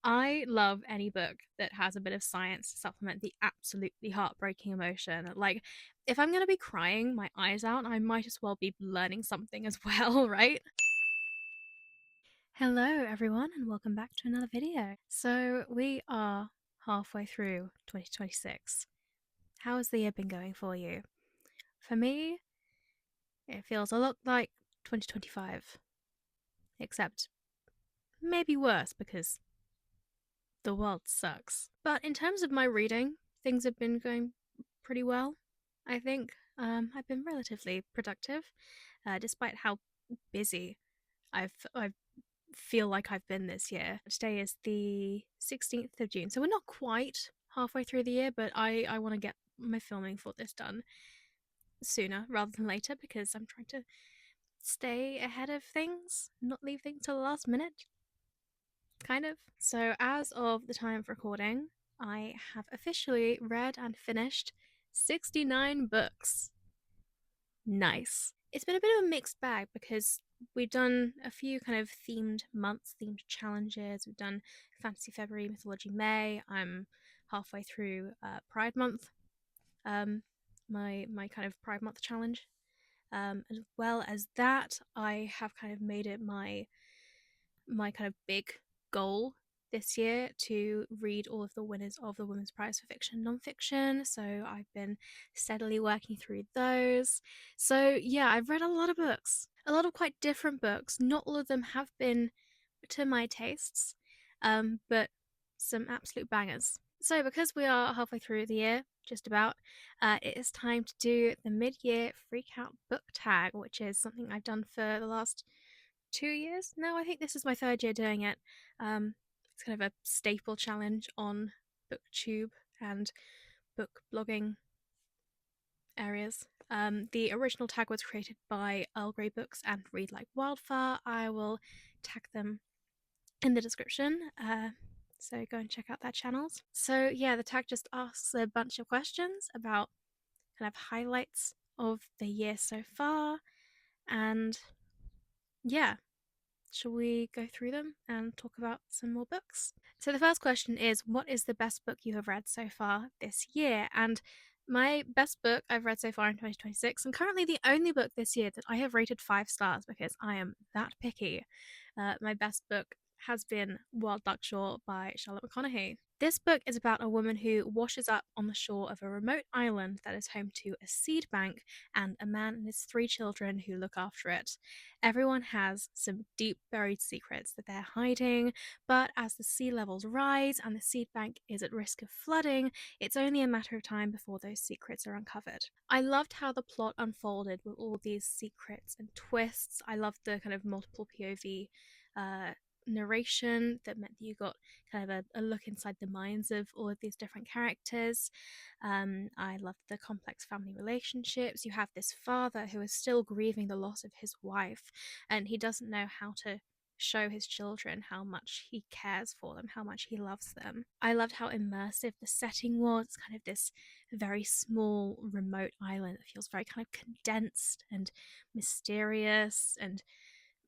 I love any book that has a bit of science to supplement the absolutely heartbreaking emotion. Like, if I'm going to be crying my eyes out, I might as well be learning something as well, right? Hello, everyone, and welcome back to another video. So, we are halfway through 2026. How has the year been going for you? For me, it feels a lot like 2025, except maybe worse because the world sucks. But in terms of my reading, things have been going pretty well, I think. I've been relatively productive, despite how busy I feel like I've been this year. Today is the 16th of June, so we're not quite halfway through the year, but I want to get my filming for this done sooner rather than later because I'm trying to stay ahead of things, not leave things till the last minute. Kind of. So, as of the time of recording, I have officially read and finished 69 books. Nice. It's been a bit of a mixed bag because we've done a few kind of themed months, themed challenges. We've done Fantasy February, Mythology May. I'm halfway through Pride Month, my kind of Pride Month challenge. As well as that, I have kind of made it my kind of big goal this year to read all of the winners of the Women's Prize for Fiction and Nonfiction. So I've been steadily working through those. So yeah, I've read a lot of books, a lot of quite different books. Not all of them have been to my tastes, but some absolute bangers. So because we are halfway through the year, just about, it is time to do the mid-year freak out book tag, which is something I've done for the last 2 years now. I think this is my third year doing it. It's kind of a staple challenge on BookTube and book blogging areas. The original tag was created by Earl Grey Books and Read Like Wildfire. I will tag them in the description. So go and check out their channels. So yeah, the tag just asks a bunch of questions about kind of highlights of the year so far, and yeah, shall we go through them and talk about some more books? So, the first question is, what is the best book you have read so far this year? And my best book I've read so far in 2026, and currently the only book this year that I have rated 5 stars because I am that picky. My best book has been Wild Duck Shore by Charlotte McConaughey. This book is about a woman who washes up on the shore of a remote island that is home to a seed bank and a man and his 3 children who look after it. Everyone has some deep buried secrets that they're hiding, but as the sea levels rise and the seed bank is at risk of flooding, it's only a matter of time before those secrets are uncovered. I loved how the plot unfolded with all these secrets and twists. I loved the kind of multiple POV narration that meant that you got kind of a look inside the minds of all of these different characters. I loved the complex family relationships. You have this father who is still grieving the loss of his wife, and he doesn't know how to show his children how much he cares for them, how much he loves them. I loved how immersive the setting was. It's kind of this very small, remote island that feels very kind of condensed and mysterious and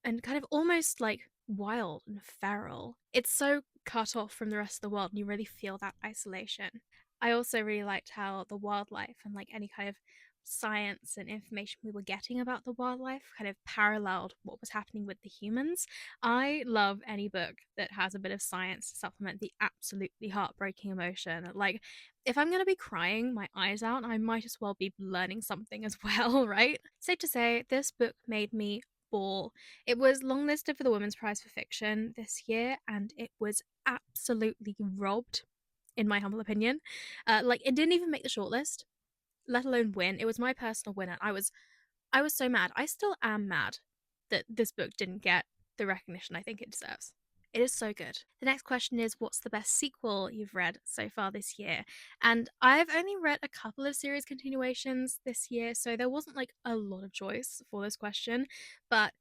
kind of almost like wild and feral. It's so cut off from the rest of the world, and you really feel that isolation. I also really liked how the wildlife and like any kind of science and information we were getting about the wildlife kind of paralleled what was happening with the humans. I love any book that has a bit of science to supplement the absolutely heartbreaking emotion. Like, if I'm going to be crying my eyes out, I might as well be learning something as well, right? Safe to say, this book made me bawl. It was longlisted for the Women's Prize for Fiction this year, and it was absolutely robbed, in my humble opinion. Like, it didn't even make the shortlist, let alone win. It was my personal winner. I was so mad. I still am mad that this book didn't get the recognition I think it deserves. It is so good. The next question is, what's the best sequel you've read so far this year? And I've only read a couple of series continuations this year, so there wasn't like a lot of choice for this question. But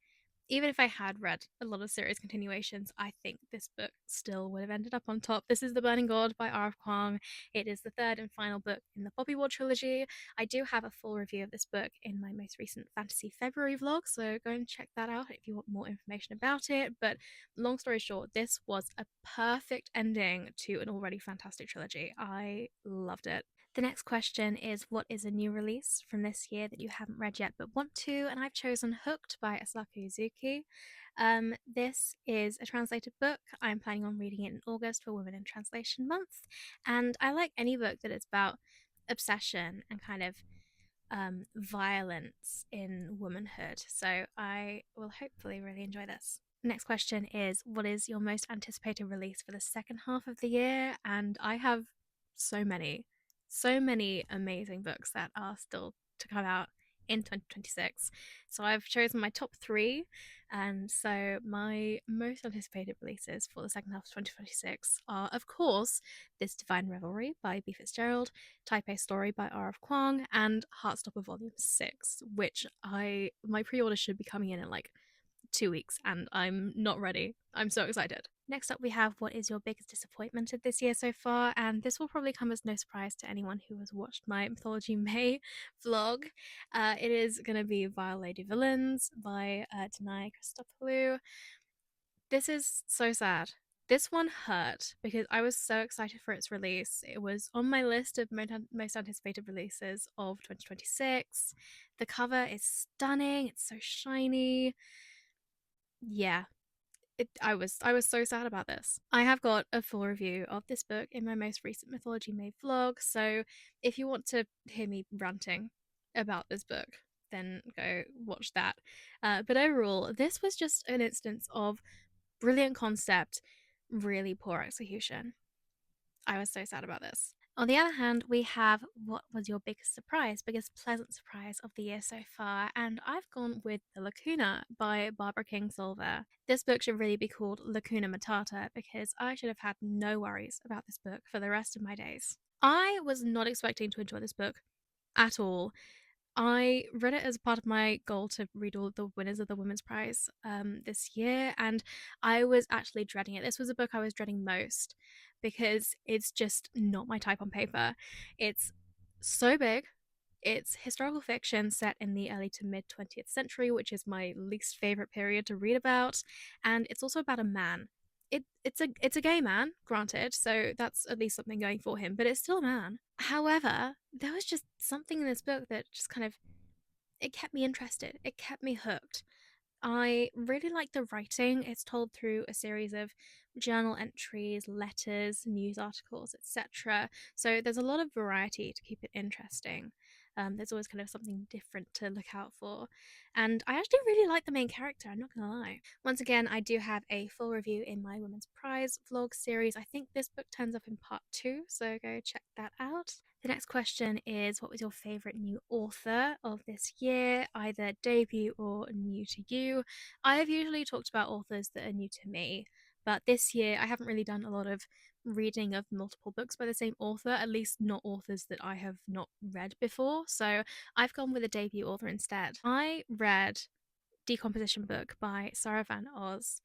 even if I had read a lot of series continuations, I think this book still would have ended up on top. This is The Burning God by R.F. Kuang. It is the third and final book in the Poppy War trilogy. I do have a full review of this book in my most recent Fantasy February vlog, so go and check that out if you want more information about it. But long story short, this was a perfect ending to an already fantastic trilogy. I loved it. The next question is, what is a new release from this year that you haven't read yet but want to? And I've chosen Hooked by Asaku Yuzuki. This is a translated book. I'm planning on reading it in August for Women in Translation Month. And I like any book that is about obsession and kind of violence in womanhood. So I will hopefully really enjoy this. Next question is, what is your most anticipated release for the second half of the year? And I have so many, so many amazing books that are still to come out in 2026. So I've chosen my top three. And so my most anticipated releases for the second half of 2026 are, of course, This Divine Revelry by B. Fitzgerald, Type A Story by R.F. Kuang, and Heartstopper Volume 6, which my pre-order should be coming in like 2 weeks, and I'm not ready. I'm so excited. Next up, we have what is your biggest disappointment of this year so far, and this will probably come as no surprise to anyone who has watched my Mythology May vlog. It is going to be Vile Lady Villains by Tanaya Christopoulou. This is so sad. This one hurt because I was so excited for its release. It was on my list of most anticipated releases of 2026. The cover is stunning. It's so shiny. Yeah, I was so sad about this. I have got a full review of this book in my most recent Mythology Made vlog, so if you want to hear me ranting about this book, then go watch that. But overall, this was just an instance of brilliant concept, really poor execution. I was so sad about this. On the other hand, we have what was your biggest surprise, biggest pleasant surprise of the year so far, and I've gone with The Lacuna by Barbara Kingsolver. This book should really be called Lacuna Matata because I should have had no worries about this book for the rest of my days. I was not expecting to enjoy this book at all. I read it as part of my goal to read all of the winners of the Women's Prize this year, and I was actually dreading it. This was a book I was dreading most because it's just not my type on paper. It's so big. It's historical fiction set in the early to mid 20th century, which is my least favorite period to read about, and it's also about a man. It's a gay man, granted, so that's at least something going for him, but it's still a man. However, there was just something in this book that just kind of it kept me interested. It kept me hooked. I really like the writing. It's told through a series of journal entries, letters, news articles, etc. So there's a lot of variety to keep it interesting. There's always kind of something different to look out for. And I actually really like the main character, I'm not gonna lie. Once again, I do have a full review in my Women's Prize vlog series. I think this book turns up in part 2, so go check that out. The next question is, what was your favourite new author of this year, either debut or new to you? I have usually talked about authors that are new to me, but this year I haven't really done a lot of reading of multiple books by the same author, at least not authors that I have not read before, so I've gone with a debut author instead. I read Decomposition Book by Sarah Van Oz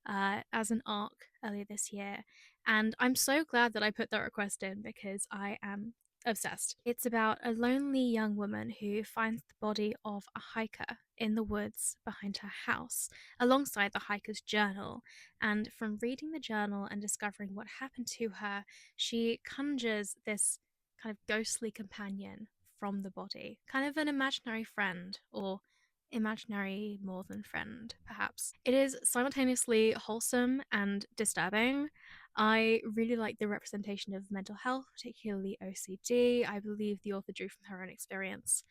as an ARC earlier this year, and I'm so glad that I put that request in because I am obsessed. It's about a lonely young woman who finds the body of a hiker in the woods behind her house, alongside the hiker's journal. And from reading the journal and discovering what happened to her, she conjures this kind of ghostly companion from the body, kind of an imaginary friend or imaginary more than friend, perhaps. It is simultaneously wholesome and disturbing. I really like the representation of mental health, particularly OCD. I believe the author drew from her own experience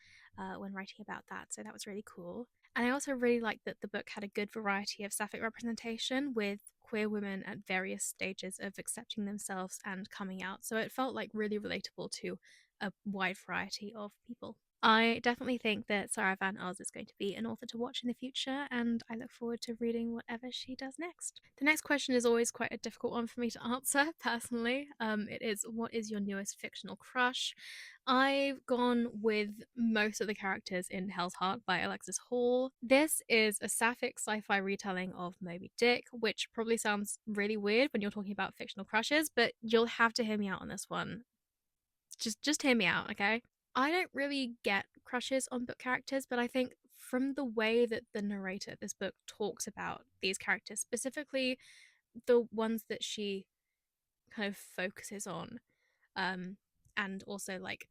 when writing about that, so that was really cool. And I also really liked that the book had a good variety of sapphic representation with queer women at various stages of accepting themselves and coming out, so it felt like really relatable to a wide variety of people. I definitely think that Sarah Van Oz is going to be an author to watch in the future, and I look forward to reading whatever she does next. The next question is always quite a difficult one for me to answer, personally. It is, what is your newest fictional crush? I've gone with most of the characters in Hell's Heart by Alexis Hall. This is a sapphic sci-fi retelling of Moby Dick, which probably sounds really weird when you're talking about fictional crushes, but you'll have to hear me out on this one. Just hear me out, okay? I don't really get crushes on book characters, but I think from the way that the narrator of this book talks about these characters, specifically the ones that she kind of focuses on, um, and also like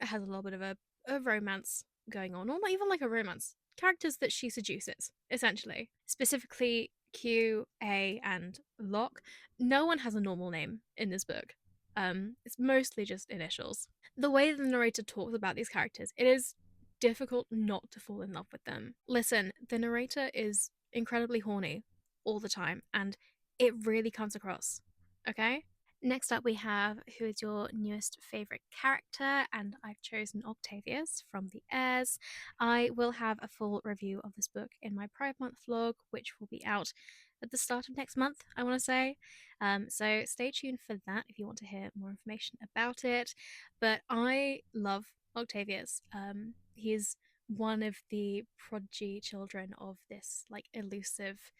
has a little bit of a romance going on, or not even like a romance, characters that she seduces, essentially. Specifically, Q, A, and Locke. No one has a normal name in this book. It's mostly just initials. The way the narrator talks about these characters, it is difficult not to fall in love with them. Listen, the narrator is incredibly horny all the time, and it really comes across. Okay? Next up, we have who is your newest favorite character, and I've chosen Octavius from The Heirs. I will have a full review of this book in my Pride Month vlog, which will be out at the start of next month, I want to say. So stay tuned for that if you want to hear more information about it. But I love Octavius. He's one of the prodigy children of this like elusive,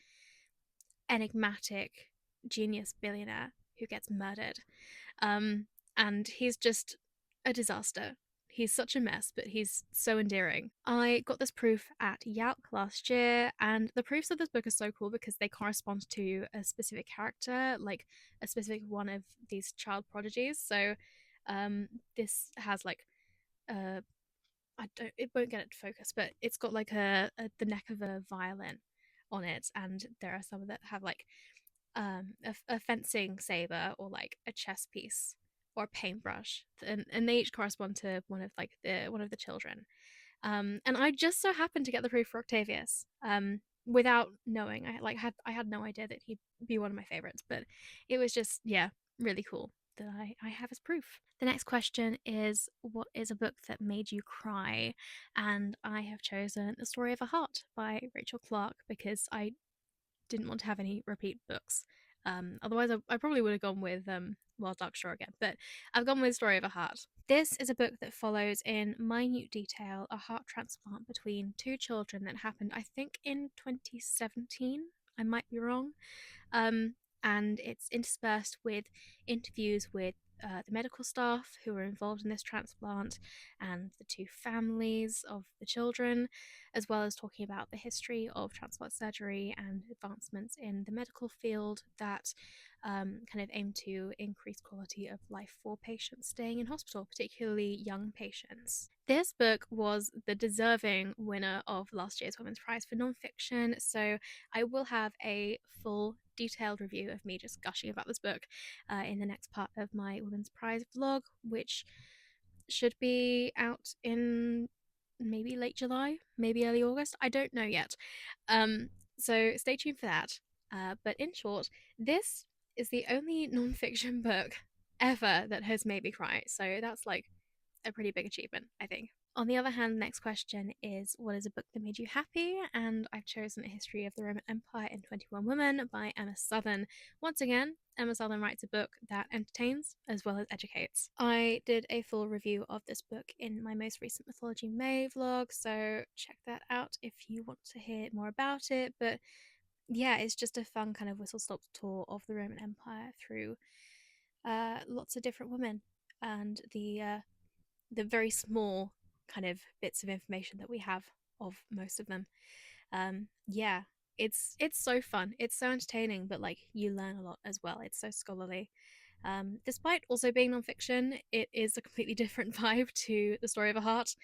enigmatic genius billionaire who gets murdered. Um, and he's just a disaster. He's such a mess, but he's so endearing. I got this proof at YALC last year, and the proofs of this book are so cool because they correspond to a specific character, like a specific one of these child prodigies. So, this has like a I don't it won't get it to focus, but it's got like the neck of a violin on it, and there are some that have like a fencing saber or like a chess piece or a paintbrush, and they each correspond to one of the children. And I just so happened to get the proof for Octavius. Without knowing, I had no idea that he'd be one of my favorites, but it was just, yeah, really cool that I have his proof. The next question is, what is a book that made you cry? And I have chosen The Story of a Heart by Rachel Clark because I didn't want to have any repeat books. Otherwise, I probably would have gone with Wild Dark Shore again, but I've gone with Story of a Heart. This is a book that follows in minute detail a heart transplant between two children that happened, I think, in 2017. I might be wrong. Um, and it's interspersed with interviews with the medical staff who were involved in this transplant and the two families of the children, as well as talking about the history of transplant surgery and advancements in the medical field that kind of aim to increase quality of life for patients staying in hospital, particularly young patients. This book was the deserving winner of last year's Women's Prize for Nonfiction, so I will have a full detailed review of me just gushing about this book in the next part of my Women's Prize vlog, which should be out in maybe late July, maybe early August. I don't know yet. So stay tuned for that. But in short, this is the only nonfiction book ever that has made me cry. So that's like a pretty big achievement, I think. On the other hand, the next question is, what is a book that made you happy? And I've chosen A History of the Roman Empire in 21 Women by Emma Southon. Once again, Emma Southon writes a book that entertains as well as educates. I did a full review of this book in my most recent Mythology May vlog, so check that out if you want to hear more about it. But yeah, it's just a fun kind of whistle stop tour of the Roman Empire through lots of different women and the very small kind of bits of information that we have of most of them. Yeah, it's so fun. It's so entertaining, but like you learn a lot as well. It's so scholarly. Despite also being nonfiction, it is a completely different vibe to The Story of a Heart,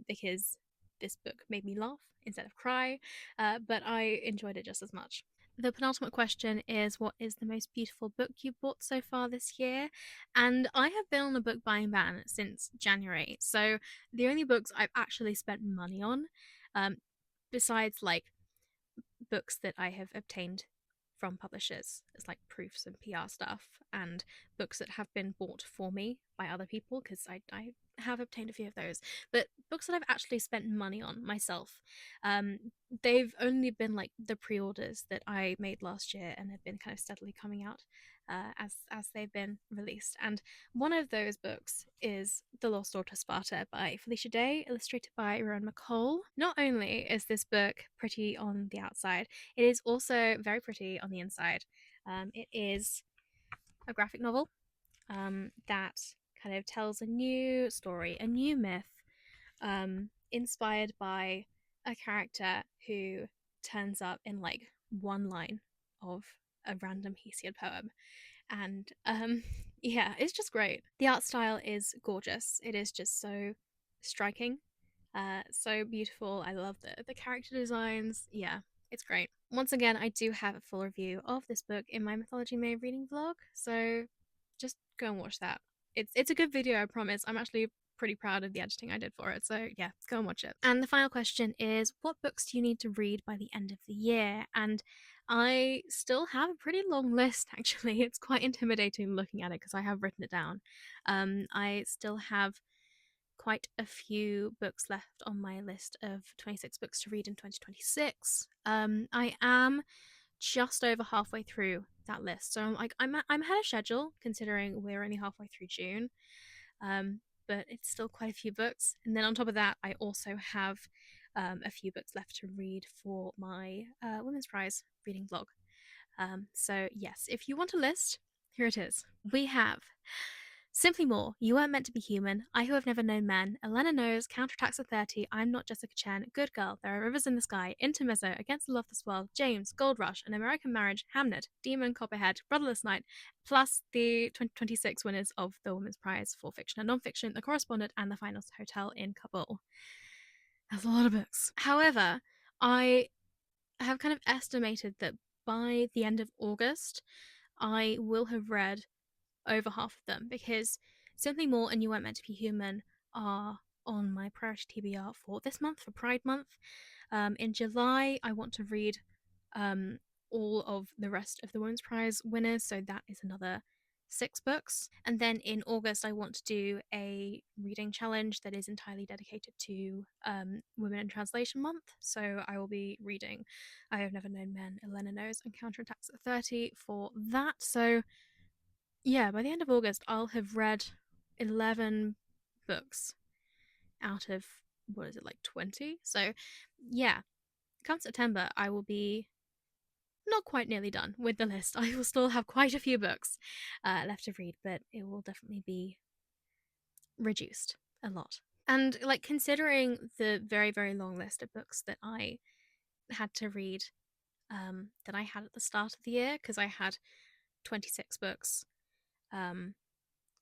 because this book made me laugh instead of cry, but I enjoyed it just as much. The penultimate question is, what is the most beautiful book you bought so far this year? And I have been on a book buying ban since January. So the only books I've actually spent money on, besides like books that I have obtained from publishers as like proofs and PR stuff, and books that have been bought for me by other people, because I have obtained a few of those. But books that I've actually spent money on myself, um, they've only been like the pre-orders that I made last year, and have been kind of steadily coming out as they've been released. And one of those books is The Lost Daughter Sparta by Felicia Day, illustrated by Rowan McCall. Not only is this book pretty on the outside, it is also very pretty on the inside. It is a graphic novel that kind of tells a new story, a new myth, inspired by a character who turns up in like one line of a random Hesiod poem. And yeah, it's just great. The art style is gorgeous. It is just so striking, so beautiful. I love the character designs. Yeah, it's great. Once again, I do have a full review of this book in my Mythology May reading vlog, so just go and watch that. It's a good video, I promise. I'm actually pretty proud of the editing I did for it, so yeah, go and watch it. And the final question is, what books do you need to read by the end of the year? And I still have a pretty long list, actually. It's quite intimidating looking at it because I have written it down. I still have quite a few books left on my list of 26 books to read in 2026. I am just over halfway through that list, so I'm ahead of schedule considering we're only halfway through June. But it's still quite a few books, and then on top of that, I also have a few books left to read for my Women's Prize reading vlog. So yes, if you want a list, here it is. We have Simply More, You Weren't Meant to Be Human, I Who Have Never Known Men, Elena Knows, Counterattacks at 30, I'm Not Jessica Chen, Good Girl, There Are Rivers in the Sky, Intermezzo, Against the Love of This World, James, Gold Rush, An American Marriage, Hamnet, Demon, Copperhead, Brotherless Night, plus the 2026 winners of the Women's Prize for Fiction and Nonfiction, The Correspondent, and The Final Hotel in Kabul. That's a lot of books. However, I have kind of estimated that by the end of August, I will have read over half of them, because Simply More and You Weren't Meant to Be Human are on my priority TBR for this month, for Pride Month. In July, I want to read all of the rest of the Women's Prize winners, so that is another 6 books. And then in August, I want to do a reading challenge that is entirely dedicated to Women in Translation Month. So I will be reading I Have Never Known Men, Elena Knows, and Counterattacks at 30 for that. So yeah, by the end of August, I'll have read 11 books out of, what is it, like 20? So, yeah, come September, I will be not quite nearly done with the list. I will still have quite a few books left to read, but it will definitely be reduced a lot. And, like, considering the very, very long list of books that I had to read, that I had at the start of the year, because I had 26 books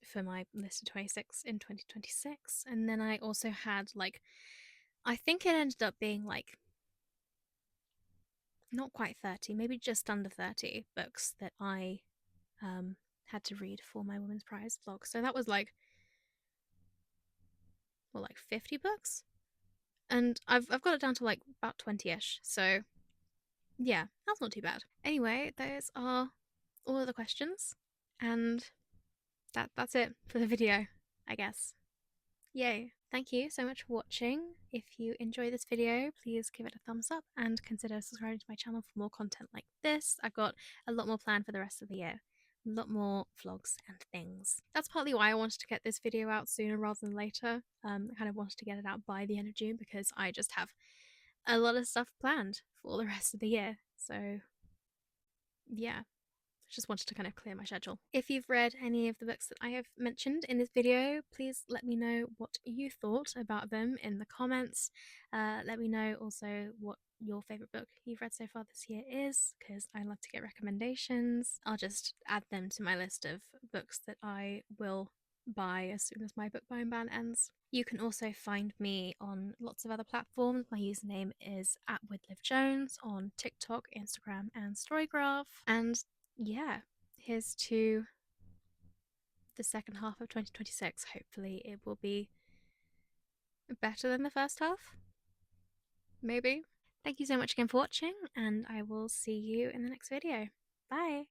for my list of 26 in 2026, and then I also had like, I think it ended up being like not quite 30, maybe just under 30 books that I had to read for my Women's Prize vlog. So that was like, well, like 50 books, and I've got it down to like about 20ish. So yeah, that's not too bad. Anyway, those are all of the questions, and that's it for the video, I guess. Yay. Thank you so much for watching. If you enjoy this video, please give it a thumbs up and consider subscribing to my channel for more content like this. I've got a lot more planned for the rest of the year. A lot more vlogs and things. That's partly why I wanted to get this video out sooner rather than later. I kind of wanted to get it out by the end of June because I just have a lot of stuff planned for the rest of the year. So yeah, just wanted to kind of clear my schedule. If you've read any of the books that I have mentioned in this video, please let me know what you thought about them in the comments. Let me know also what your favourite book you've read so far this year is, because I love to get recommendations. I'll just add them to my list of books that I will buy as soon as my book buying ban ends. You can also find me on lots of other platforms. My username is @WidlivJones on TikTok, Instagram, and Storygraph. And yeah, here's to the second half of 2026. Hopefully it will be better than the first half. Maybe. Thank you so much again for watching, and I will see you in the next video. Bye.